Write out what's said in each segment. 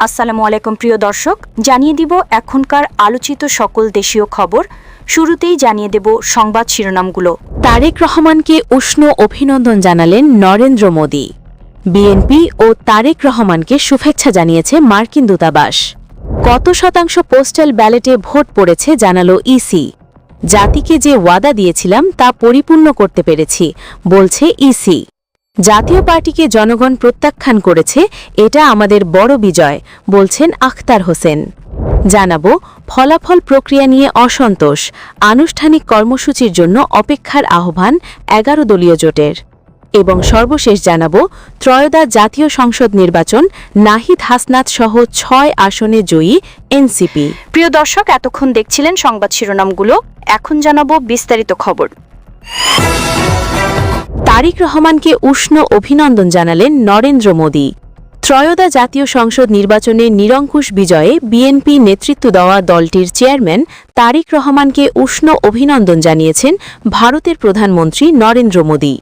আসসালামু আলাইকুম প্রিয় দর্শক, জানিয়ে দিব এখনকার আলোচিত সকল দেশীয় খবর। শুরুতেই জানিয়ে দেব সংবাদ শিরোনামগুলো। তারেক রহমানকে উষ্ণ অভিনন্দন জানালেন নরেন্দ্র মোদি। বিএনপি ও তারেক রহমানকে শুভেচ্ছা জানিয়েছে মার্কিন দূতাবাস। কত শতাংশ পোস্টাল ব্যালটে ভোট পড়েছে জানালো ইসি। জাতিকে যে ওয়াদা দিয়েছিলাম তা পরিপূর্ণ করতে পেরেছি, বলছে ইসি। জাতীয় পার্টিকে জনগণ প্রত্যাখ্যান করেছে, এটা আমাদের বড় বিজয়, বলছেন আখতার হোসেন। জানাবো ফলাফল প্রক্রিয়া নিয়ে অসন্তোষ, আনুষ্ঠানিক কর্মসূচির জন্য অপেক্ষার আহ্বান 11 দলীয় জোটের। এবং সর্বশেষ জানাবো ত্রয়োদশ জাতীয় সংসদ নির্বাচন, নাহিদ হাসনাত সহ 6 আসনে জয়ী এনসিপি। প্রিয় দর্শক, এতক্ষণ দেখছিলেন সংবাদ শিরোনামগুলো, এখন জানাবো বিস্তারিত খবর। তারেক রহমানকে উষ্ণ অভিনন্দন জানালেন নরেন্দ্র মোদি। ত্রয়োদশ জাতীয় সংসদ নির্বাচনে নিরঙ্কুশ বিজয়ে বিএনপি নেতৃত্ব দেওয়া দলটির চেয়ারম্যান তারেক রহমানকে উষ্ণ অভিনন্দন জানিয়েছেন ভারতের প্রধানমন্ত্রী নরেন্দ্র মোদি।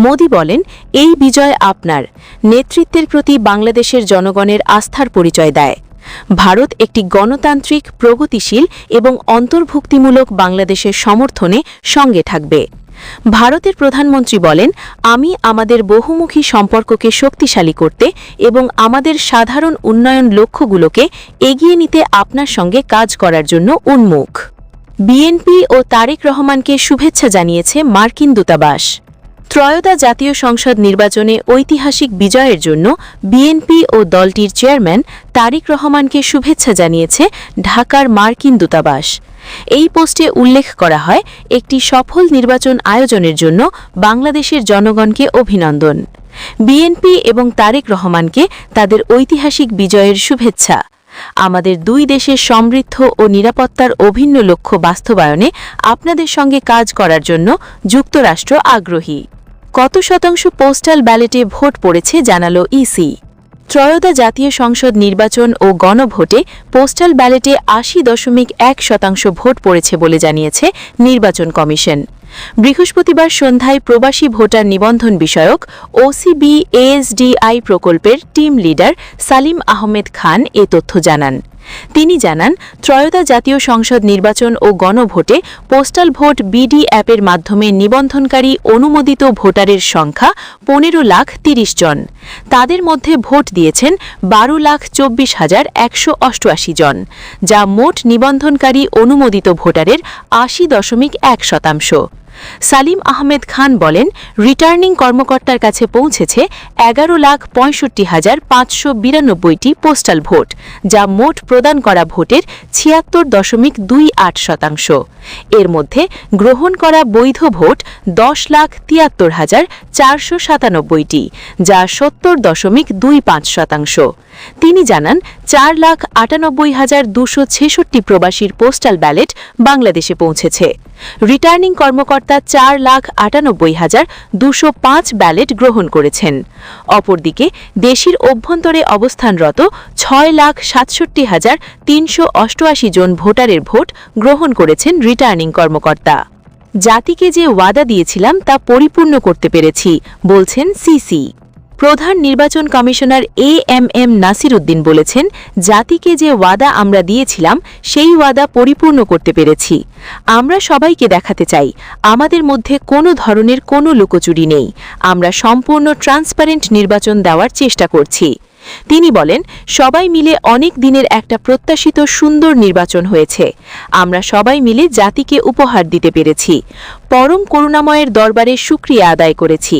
মোদি বলেন, এই বিজয় আপনার নেতৃত্বের প্রতি বাংলাদেশের জনগণের আস্থার পরিচয় দেয়। ভারত একটি গণতান্ত্রিক, প্রগতিশীল এবং অন্তর্ভুক্তিমূলক বাংলাদেশের সমর্থনে সঙ্গে থাকবে। ভারতের প্রধানমন্ত্রী বলেন, আমি আমাদের বহুমুখী সম্পর্ককে শক্তিশালী করতে এবং আমাদের সাধারণ উন্নয়ন লক্ষ্যগুলোকে এগিয়ে নিতে আপনার সঙ্গে কাজ করার জন্য উন্মুখ। বিএনপি ও তারেক রহমানকে শুভেচ্ছা জানিয়েছে মার্কিন দূতাবাস। ত্রয়োদশ জাতীয় সংসদ নির্বাচনে ঐতিহাসিক বিজয়ের জন্য বিএনপি ও দলটির চেয়ারম্যান তারেক রহমানকে শুভেচ্ছা জানিয়েছে ঢাকার মার্কিন দূতাবাস। এই পোস্টে উল্লেখ করা হয়, একটি সফল নির্বাচন আয়োজনের জন্য বাংলাদেশের জনগণকে অভিনন্দন। বিএনপি এবং তারেক রহমানকে তাদের ঐতিহাসিক বিজয়ের শুভেচ্ছা। আমাদের দুই দেশের সমৃদ্ধ ও নিরাপত্তার অভিন্ন লক্ষ্য বাস্তবায়নে আপনাদের সঙ্গে কাজ করার জন্য যুক্তরাষ্ট্র আগ্রহী। কত শতাংশ পোস্টাল ব্যালটে ভোট পড়েছে জানালো ইসি। ত্রয়োদশ জাতীয় সংসদ নির্বাচন ও গণভোটে পোস্টাল ব্যালটে ৮০.১% ভোট পড়েছে বলে জানিয়েছে নির্বাচন কমিশন। বৃহস্পতিবার সন্ধ্যায় প্রবাসী ভোটার নিবন্ধন বিষয়ক ওসিবি এএসডিআই প্রকল্পের টিম লিডার সালিম আহমেদ খান এ তথ্য জানান। তিনি জানান, ত্রয়োদশ জাতীয় সংসদ নির্বাচন ও গণভোটে পোস্টাল ভোট বিডি অ্যাপের মাধ্যমে নিবন্ধনকারী অনুমোদিত ভোটারের সংখ্যা 15,30,000 জন। তাদের মধ্যে ভোট দিয়েছেন 12,24,188 জন, যা মোট নিবন্ধনকারী অনুমোদিত ভোটারের 80.1%। সালিম আহমেদ খান বলেন, রিটার্নিং কর্মকর্তার কাছে পৌঁছেছে 11,65,592টি পোস্টাল ভোট, যা মোট প্রদান করা ভোটের 76.28%। এর মধ্যে গ্রহণ করা বৈধ ভোট 10,73,497টি, যা 70.25%। তিনি জানান, 4,98,266 প্রবাসীর পোস্টাল ব্যালট বাংলাদেশে পৌঁছেছে। রিটার্নিং কর্মকর্তা 4,98,205 ব্যালট গ্রহণ করেছেন। অপরদিকে দেশের অভ্যন্তরে অবস্থানরত 6,67,388 জন ভোটারের ভোট গ্রহণ করেছেন রিটার্নিং কর্মকর্তা। জাতিকে যে ওয়াদা দিয়েছিলাম তা পরিপূর্ণ করতে পেরেছি, বলছেন সিসি। প্রধান নির্বাচন কমিশনার এএমএম নাসির উদ্দিন বলেছেন, জাতিকে যে ওয়াদা আমরা দিয়েছিলাম সেই ওয়াদা পরিপূর্ণ করতে পেরেছি। আমরা সবাইকে দেখাতে চাই, আমাদের মধ্যে কোনো ধরনের কোনো লুকোচুরি নেই। আমরা সম্পূর্ণ ট্রান্সপারেন্ট নির্বাচন দেওয়ার চেষ্টা করছি। তিনি বলেন, সবাই মিলে অনেক দিনের একটা প্রত্যাশিত সুন্দর নির্বাচন হয়েছে। আমরা সবাই মিলে জাতিকে উপহার দিতে পেরেছি। পরম করুণাময়ের দরবারে শুকরিয়া আদায় করেছি।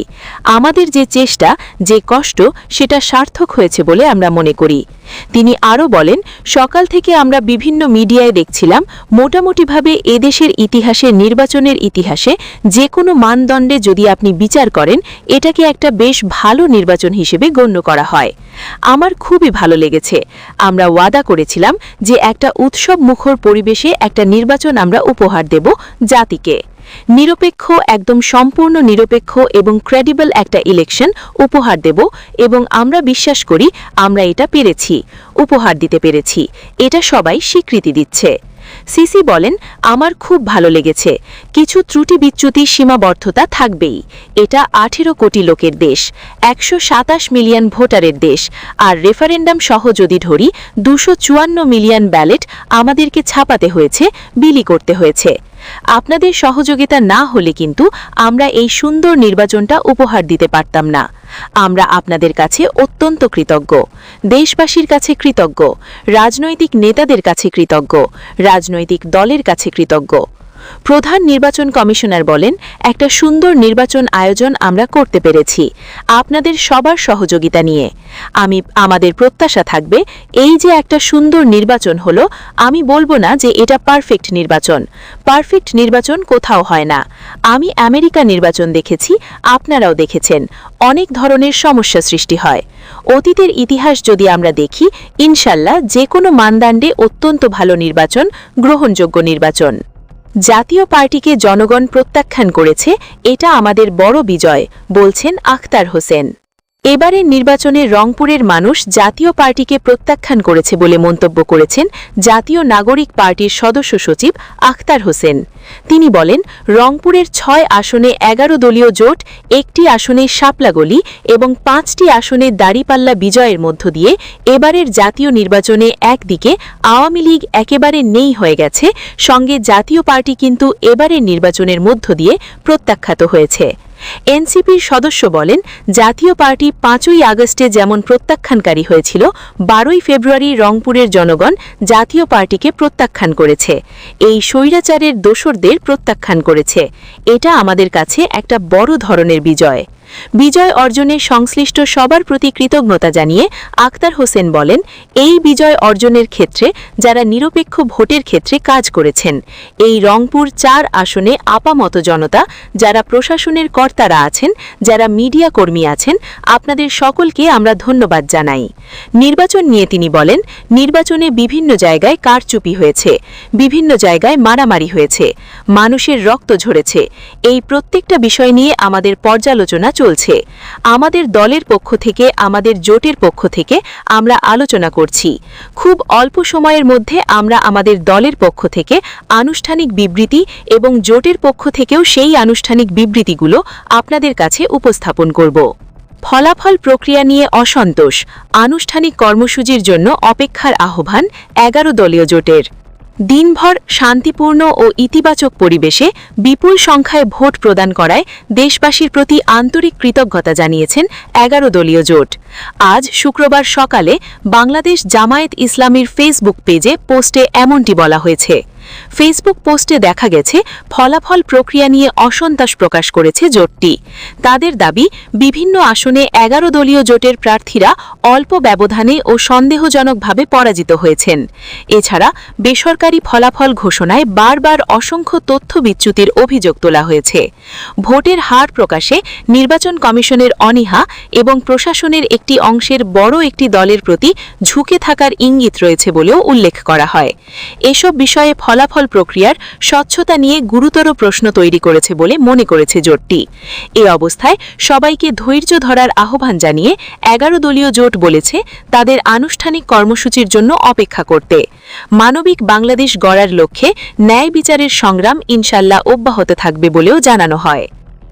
আমাদের যে চেষ্টা, যে কষ্ট, সেটা সার্থক হয়েছে বলে আমরা মনে করি। তিনি আরও বলেন, সকাল থেকে আমরা বিভিন্ন মিডিয়ায় দেখছিলাম, মোটামুটিভাবে এদেশের ইতিহাসে, নির্বাচনের ইতিহাসে যে কোনো মানদণ্ডে যদি আপনি বিচার করেন, এটাকে একটা বেশ ভালো নির্বাচন হিসেবে গণ্য করা হয়। আমার খুবই ভালো লেগেছে। আমরা ওয়াদা করেছিলাম যে একটা উৎসব মুখর পরিবেশে একটা নির্বাচন আমরা উপহার দেব জাতিকে। নিরপেক্ষ, একদম সম্পূর্ণ নিরপেক্ষ এবং ক্রেডিবল একটা ইলেকশন উপহার দেব এবং আমরা বিশ্বাস করি আমরা এটা পেরেছি, উপহার দিতে পেরেছি। এটা সবাই স্বীকৃতি দিচ্ছে। সিসি বলেন, আমার খুব ভালো লেগেছে। কিছু ত্রুটি বিচ্যুতি সীমাবদ্ধতা থাকবেই। এটা 18 কোটি লোকের দেশ, 127 মিলিয়ন ভোটারের দেশ, আর রেফারেন্ডাম সহ যদি ধরি 254 মিলিয়ন ব্যালট আমাদেরকে ছাপাতে হয়েছে, বিলি করতে হয়েছে। আপনাদের সহযোগিতা না হলে কিন্তু আমরা এই সুন্দর নির্বাচনটা উপহার দিতে পারতাম না। আমরা আপনাদের কাছে অত্যন্ত কৃতজ্ঞ, দেশবাসীর কাছে কৃতজ্ঞ, রাজনৈতিক নেতাদের কাছে কৃতজ্ঞ, রাজনৈতিক দলের কাছে কৃতজ্ঞ। প্রধান নির্বাচন কমিশনার বলেন, একটা সুন্দর নির্বাচন আয়োজন আমরা করতে পেরেছি আপনাদের সবার সহযোগিতা নিয়ে। আমাদের প্রত্যাশা থাকবে এই যে একটা সুন্দর নির্বাচন হলো, আমি বলবো না যে এটা পারফেক্ট নির্বাচন। পারফেক্ট নির্বাচন কোথাও হয় না। আমি আমেরিকা নির্বাচন দেখেছি, আপনারাও দেখেছেন, অনেক ধরনের সমস্যা সৃষ্টি হয়। অতীতের ইতিহাস যদি আমরা দেখি, ইনশাল্লাহ যে কোনো মানদণ্ডে অত্যন্ত ভালো নির্বাচন, গ্রহণযোগ্য নির্বাচন। জাতীয় পার্টিকে জনগণ প্রত্যাখ্যান করেছে, এটা আমাদের বড় বিজয়, বলছেন আখতার হোসেন। এবারের নির্বাচনে রংপুরের মানুষ জাতীয় পার্টিকে প্রত্যাখ্যান করেছে বলে মন্তব্য করেছেন জাতীয় নাগরিক পার্টির সদস্য সচিব আখতার হোসেন। তিনি বলেন, রংপুরের 6 আসনে 11 দলীয় জোট, 1টি আসনে শাপলাগলি এবং 5টি আসনে দাঁড়িপাল্লা বিজয়ের মধ্য দিয়ে এবারের জাতীয় নির্বাচনে একদিকে আওয়ামী লীগ একেবারে নেই হয়ে গেছে, সঙ্গে জাতীয় পার্টি কিন্তু এবারের নির্বাচনের মধ্য দিয়ে প্রত্যাখ্যাত হয়েছে। এনসিপির সদস্য বলেন, জাতীয় পার্টি 5ই আগস্টে যেমন প্রত্যাখ্যানকারী হয়েছিল, 12ই ফেব্রুয়ারি রংপুরের জনগণ জাতীয় পার্টিকে প্রত্যাখ্যান করেছে, এই স্বৈরাচারের দোসরদের প্রত্যাখ্যান করেছে। এটা আমাদের কাছে একটা বড় ধরনের বিজয়। বিজয় অর্জনে সংশ্লিষ্ট সবার প্রতি কৃতজ্ঞতা জানিয়ে আখতার হোসেন বলেন, এই বিজয় অর্জনের ক্ষেত্রে যারা নিরপেক্ষ ভোটের ক্ষেত্রে কাজ করেছেন, এই রংপুর 4 আসনে আপামত জনতা, যারা প্রশাসনের কর্তারা আছেন, যারা মিডিয়া কর্মী আছেন, আপনাদের সকলকে আমরা ধন্যবাদ জানাই। নির্বাচন নিয়ে তিনি বলেন, নির্বাচনে বিভিন্ন জায়গায় কারচুপি হয়েছে, বিভিন্ন জায়গায় মারামারি হয়েছে, মানুষের রক্ত ঝরেছে। এই প্রত্যেকটা বিষয় নিয়ে আমাদের পর্যালোচনা চলছে। আমাদের দলের পক্ষ থেকে, আমাদের জোটের পক্ষ থেকে আমরা আলোচনা করছি। খুব অল্প সময়ের মধ্যে আমরা আমাদের দলের পক্ষ থেকে আনুষ্ঠানিক বিবৃতি এবং জোটের পক্ষ থেকেও সেই আনুষ্ঠানিক বিবৃতিগুলো আপনাদের কাছে উপস্থাপন করব। ফলাফল প্রক্রিয়া নিয়ে অসন্তোষ, আনুষ্ঠানিক কর্মসূচির জন্য অপেক্ষার আহ্বান 11 দলীয় জোটের। দিনভর শান্তিপূর্ণ ও ইতিবাচক পরিবেশে বিপুল সংখ্যায় ভোট প্রদান করায় দেশবাসীর প্রতি আন্তরিক কৃতজ্ঞতা জানিয়েছেন 11 দলীয় জোট। আজ শুক্রবার সকালে বাংলাদেশ জামায়াত ইসলামীর ফেসবুক পেজে পোস্টে এমনটি বলা হয়েছে। ফেসবুক পোস্টে দেখা গেছে, ফলাফল প্রক্রিয়া নিয়ে অসন্তোষ প্রকাশ করেছে জোটটি। তাদের দাবি, বিভিন্ন আসনে 11 দলীয় জোটের প্রার্থীরা অল্প ব্যবধানে ও সন্দেহজনকভাবে পরাজিত হয়েছেন। এছাড়া বেসরকারি ফলাফল ঘোষণায় বারবার অসংখ্য তথ্য বিচ্যুতির অভিযোগ তোলা হয়েছে। ভোটের হার প্রকাশে নির্বাচন কমিশনের অনীহা এবং প্রশাসনের একটি অংশের বড় একটি দলের প্রতি ঝুঁকে থাকার ইঙ্গিত রয়েছে বলেও উল্লেখ করা হয়। এসব বিষয়ে ফলাফল প্রক্রিয়ার স্বচ্ছতা নিয়ে গুরুতর প্রশ্ন তৈরি করেছে বলে মনে করেছে জোটটি। এ অবস্থায় সবাইকে ধৈর্য ধরার আহ্বান জানিয়ে 11 দলীয় জোট বলেছে তাদের আনুষ্ঠানিক কর্মসূচির জন্য অপেক্ষা করতে। মানবিক বাংলাদেশ গড়ার লক্ষ্যে ন্যায় বিচারের সংগ্রাম ইনশাল্লাহ অব্যাহত থাকবে বলেও জানানো হয়।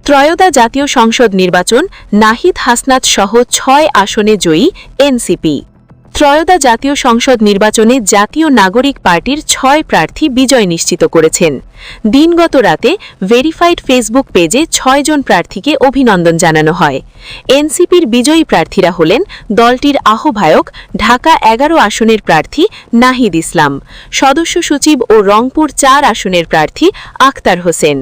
ত্রয়োদশ জাতীয় সংসদ নির্বাচন, নাহিদ হাসনাত সহ 6 আসনে জয়ী এনসিপি। ত্রয়োদশ জাতীয় সংসদ নির্বাচনে জাতীয় নাগরিক পার্টির 6 প্রার্থী বিজয় নিশ্চিত করেছেন। দিনগত রাতে ভেরিফাইড ফেসবুক পেজে 6 জন প্রার্থীকে অভিনন্দন জানানো হয়। এনসিপির বিজয়ী প্রার্থীরা হলেন দলটির আহ্বায়ক, ঢাকা 11 আসনের প্রার্থী নাহিদ ইসলাম, সদস্য সচিব ও রংপুর 4 আসনের প্রার্থী আখতার হোসেন,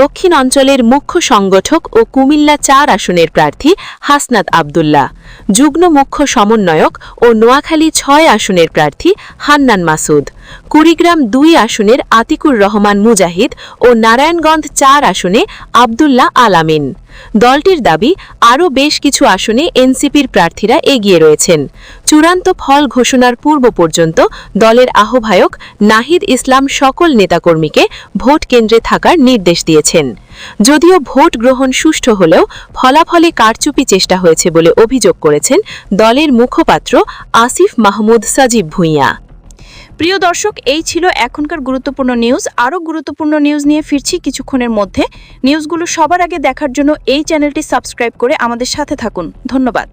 দক্ষিণ অঞ্চলের মুখ্য সংগঠক ও কুমিল্লা 4 আসনের প্রার্থী হাসনাত আবদুল্লাহ, যুগ্ম মুখ্য সমন্বয়ক ও নোয়াখালী 6 আসনের প্রার্থী হান্নান মাসুদ, কুড়িগ্রাম 2 আসনের আতিকুর রহমান মুজাহিদ ও নারায়ণগঞ্জ 4 আসনে আবদুল্লাহ আলামিন। দলটির দাবি, আরও বেশ কিছু আসনে এনসিপির প্রার্থীরা এগিয়ে রয়েছেন। চূড়ান্ত ফল ঘোষণার পূর্ব পর্যন্ত দলের আহ্বায়ক নাহিদ ইসলাম সকল নেতাকর্মীকে ভোট কেন্দ্রে থাকার নির্দেশ দিয়েছেন। যদিও ভোট গ্রহণ সুষ্ঠু হলেও ফলাফলে কারচুপি চেষ্টা হয়েছে বলে অভিযোগ করেছেন দলের মুখপাত্র আসিফ মাহমুদ সাজিব ভুঁইয়া। প্রিয় দর্শক, এই ছিল এখনকার গুরুত্বপূর্ণ নিউজ। আরও গুরুত্বপূর্ণ নিউজ নিয়ে ফিরছি কিছুক্ষণের মধ্যে। নিউজগুলো সবার আগে দেখার জন্য এই চ্যানেলটি সাবস্ক্রাইব করে আমাদের সাথে থাকুন। ধন্যবাদ।